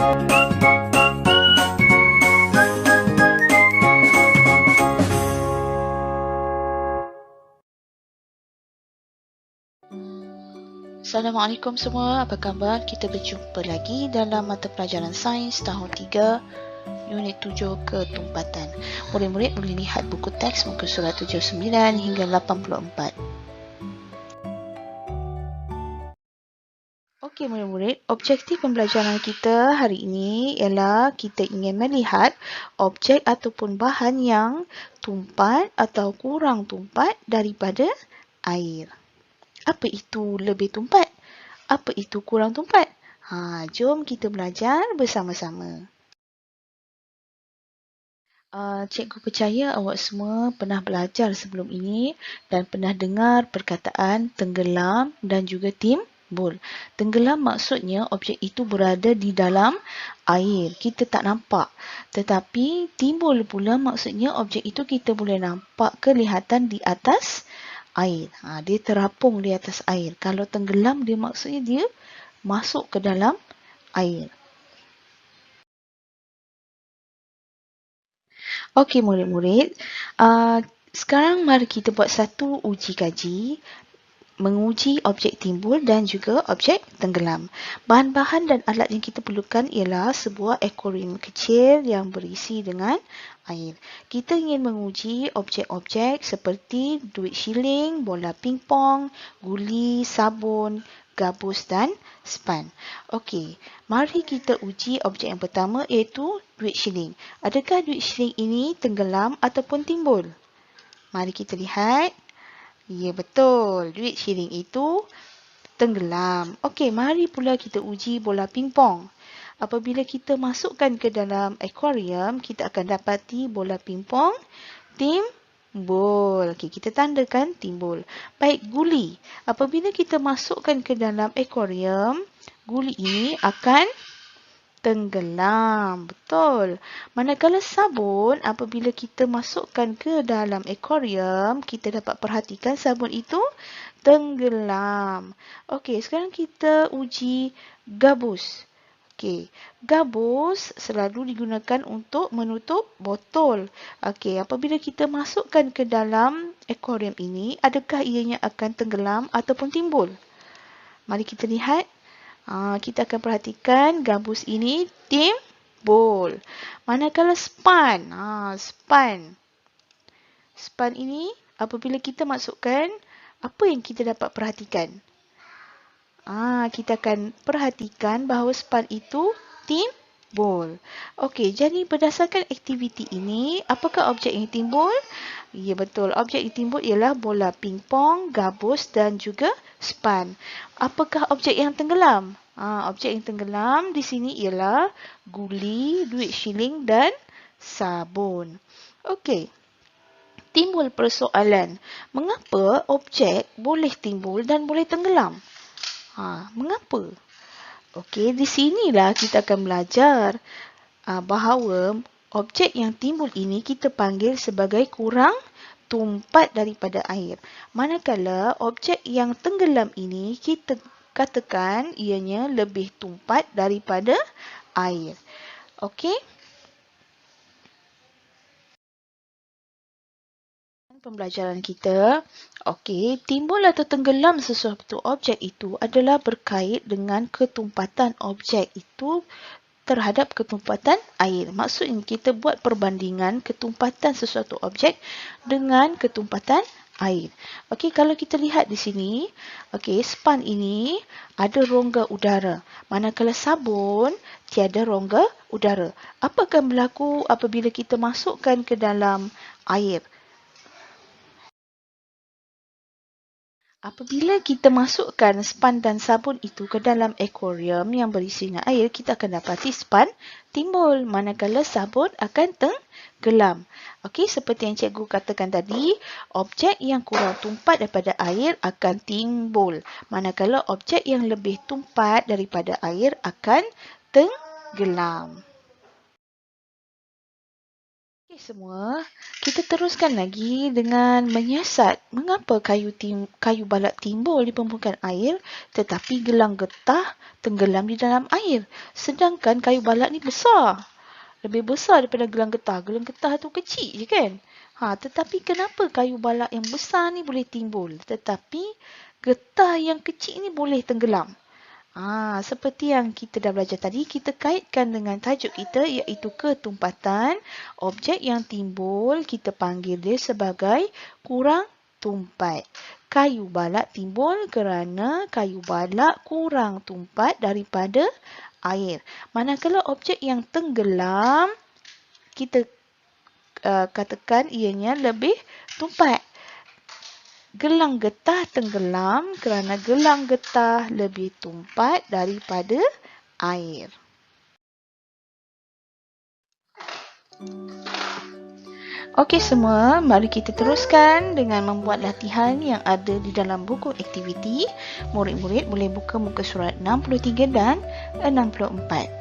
Assalamualaikum semua, apa khabar? Kita berjumpa lagi dalam mata pelajaran sains tahun 3, unit 7 ketumpatan. Murid-murid boleh lihat buku teks muka surat 79 hingga 84. Okey murid-murid, objektif pembelajaran kita hari ini ialah kita ingin melihat objek ataupun bahan yang tumpat atau kurang tumpat daripada air. Apa itu lebih tumpat? Apa itu kurang tumpat? Jom kita belajar bersama-sama. Cikgu percaya awak semua pernah belajar sebelum ini dan pernah dengar perkataan tenggelam dan juga timbul. Tenggelam maksudnya objek itu berada di dalam air. Kita tak nampak. Tetapi timbul pula maksudnya objek itu kita boleh nampak kelihatan di atas air. Dia terapung di atas air. Kalau tenggelam dia maksudnya dia masuk ke dalam air. Okey murid-murid, sekarang mari kita buat satu uji kaji menguji objek timbul dan juga objek tenggelam. Bahan-bahan dan alat yang kita perlukan ialah sebuah akuarium kecil yang berisi dengan air. Kita ingin menguji objek-objek seperti duit shilling, bola pingpong, guli, sabun, gabus dan span. Okey, mari kita uji objek yang pertama iaitu duit shilling. Adakah duit shilling ini tenggelam ataupun timbul? Mari kita lihat. Ya, betul. Duit shilling itu tenggelam. Okey, mari pula kita uji bola pingpong. Apabila kita masukkan ke dalam akuarium, kita akan dapati bola pingpong timbul. Okey, kita tandakan timbul. Baik, guli. Apabila kita masukkan ke dalam akuarium, guli ini akan tenggelam. Betul. Manakala sabun, apabila kita masukkan ke dalam akuarium, kita dapat perhatikan sabun itu tenggelam. Okey, sekarang kita uji gabus. Okey, gabus selalu digunakan untuk menutup botol. Okey, apabila kita masukkan ke dalam akuarium ini, adakah ianya akan tenggelam ataupun timbul? Mari kita lihat. Kita akan perhatikan gabus ini timbul. Manakala span. Span ini apabila kita masukkan, apa yang kita dapat perhatikan? Kita akan perhatikan bahawa span itu timbul. Okey, jadi berdasarkan aktiviti ini, apakah objek yang timbul? Ya, betul. Objek yang timbul ialah bola pingpong, gabus dan juga span. Apakah objek yang tenggelam? Objek yang tenggelam di sini ialah guli, duit shilling dan sabun. Okey. Timbul persoalan. Mengapa objek boleh timbul dan boleh tenggelam? Mengapa? Okey, di sinilah kita akan belajar bahawa objek yang timbul ini kita panggil sebagai kurang tumpat daripada air. Manakala objek yang tenggelam ini kita katakan ianya lebih tumpat daripada air. Okey? Pembelajaran kita. Okey, timbul atau tenggelam sesuatu objek itu adalah berkait dengan ketumpatan objek itu terhadap ketumpatan air. Maksudnya kita buat perbandingan ketumpatan sesuatu objek dengan ketumpatan air. Okey, kalau kita lihat di sini, okey, span ini ada rongga udara. Manakala sabun tiada rongga udara. Apa akan berlaku apabila kita masukkan ke dalam air? Apabila kita masukkan span dan sabun itu ke dalam akuarium yang berisi dengan air, kita akan dapati span timbul, manakala sabun akan tenggelam. Okey, seperti yang cikgu katakan tadi, objek yang kurang tumpat daripada air akan timbul, manakala objek yang lebih tumpat daripada air akan tenggelam. Semua, kita teruskan lagi dengan menyiasat mengapa kayu balak timbul di permukaan air tetapi gelang getah tenggelam di dalam air. Sedangkan kayu balak ni besar. Lebih besar daripada gelang getah. Gelang getah tu kecil je kan? Tetapi kenapa kayu balak yang besar ni boleh timbul tetapi getah yang kecil ni boleh tenggelam? Seperti yang kita dah belajar tadi, kita kaitkan dengan tajuk kita iaitu ketumpatan. Objek yang timbul, kita panggil dia sebagai kurang tumpat. Kayu balak timbul kerana kayu balak kurang tumpat daripada air. Manakala objek yang tenggelam, kita katakan ianya lebih tumpat. Gelang getah tenggelam kerana gelang getah lebih tumpat daripada air. Okey semua, mari kita teruskan dengan membuat latihan yang ada di dalam buku aktiviti. Murid-murid boleh buka muka surat 63 dan 64.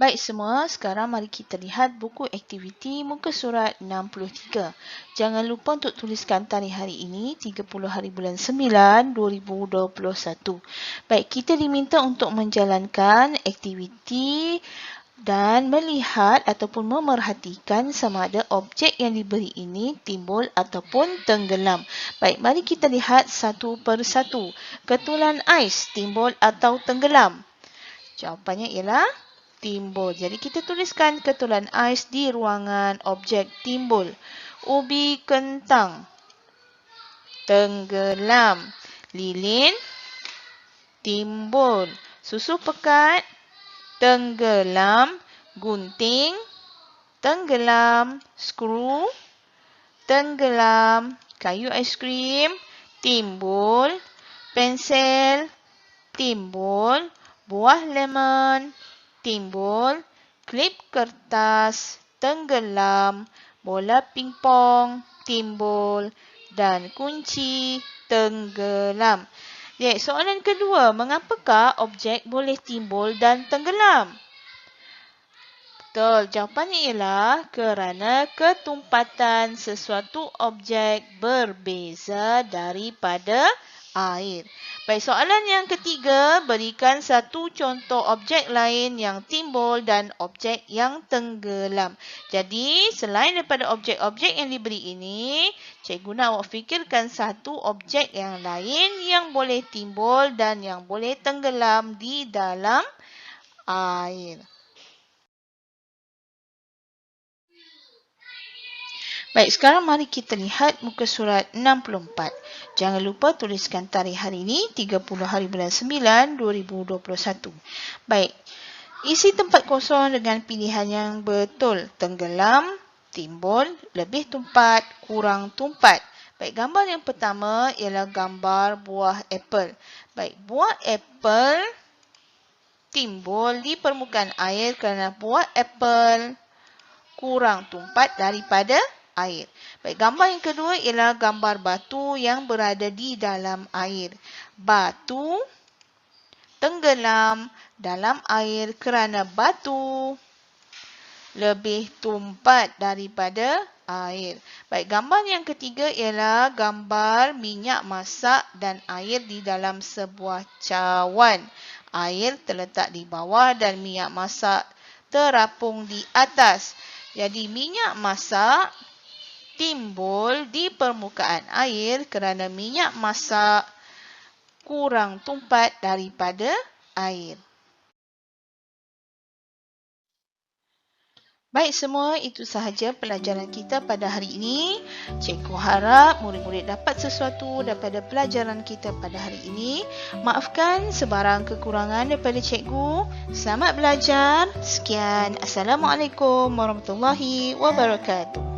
Baik semua, sekarang mari kita lihat buku aktiviti muka surat 63. Jangan lupa untuk tuliskan tarikh hari ini, 30 hari bulan 9, 2021. Baik, kita diminta untuk menjalankan aktiviti dan melihat ataupun memerhatikan sama ada objek yang diberi ini timbul ataupun tenggelam. Baik, mari kita lihat satu persatu. Ketulan ais timbul atau tenggelam? Jawapannya ialah timbul. Jadi kita tuliskan ketulan ais di ruangan objek timbul. Ubi kentang tenggelam. Lilin timbul. Susu pekat tenggelam. Gunting tenggelam. Skru tenggelam. Kayu aiskrim timbul. Pensel timbul. Buah lemon timbul. Klip kertas tenggelam. Bola pingpong timbul. Dan kunci tenggelam. Jadi, soalan kedua, mengapakah objek boleh timbul dan tenggelam? Betul, jawapannya ialah kerana ketumpatan sesuatu objek berbeza daripada air. Baik, soalan yang ketiga, berikan satu contoh objek lain yang timbul dan objek yang tenggelam. Jadi, selain daripada objek-objek yang diberi ini, cikgu nak awak fikirkan satu objek yang lain yang boleh timbul dan yang boleh tenggelam di dalam air. Baik, sekarang mari kita lihat muka surat 64. Jangan lupa tuliskan tarikh hari ini, 30 hari bulan 9, 2021. Baik, isi tempat kosong dengan pilihan yang betul. Tenggelam, timbul, lebih tumpat, kurang tumpat. Baik, gambar yang pertama ialah gambar buah apel. Baik, buah apel timbul di permukaan air kerana buah apel kurang tumpat daripada air. Baik, gambar yang kedua ialah gambar batu yang berada di dalam air. Batu tenggelam dalam air kerana batu lebih tumpat daripada air. Baik, gambar yang ketiga ialah gambar minyak masak dan air di dalam sebuah cawan. Air terletak di bawah dan minyak masak terapung di atas. Jadi, minyak masak timbul di permukaan air kerana minyak masak kurang tumpat daripada air. Baik semua, itu sahaja pelajaran kita pada hari ini. Cikgu harap murid-murid dapat sesuatu daripada pelajaran kita pada hari ini. Maafkan sebarang kekurangan daripada cikgu. Selamat belajar. Sekian. Assalamualaikum warahmatullahi wabarakatuh.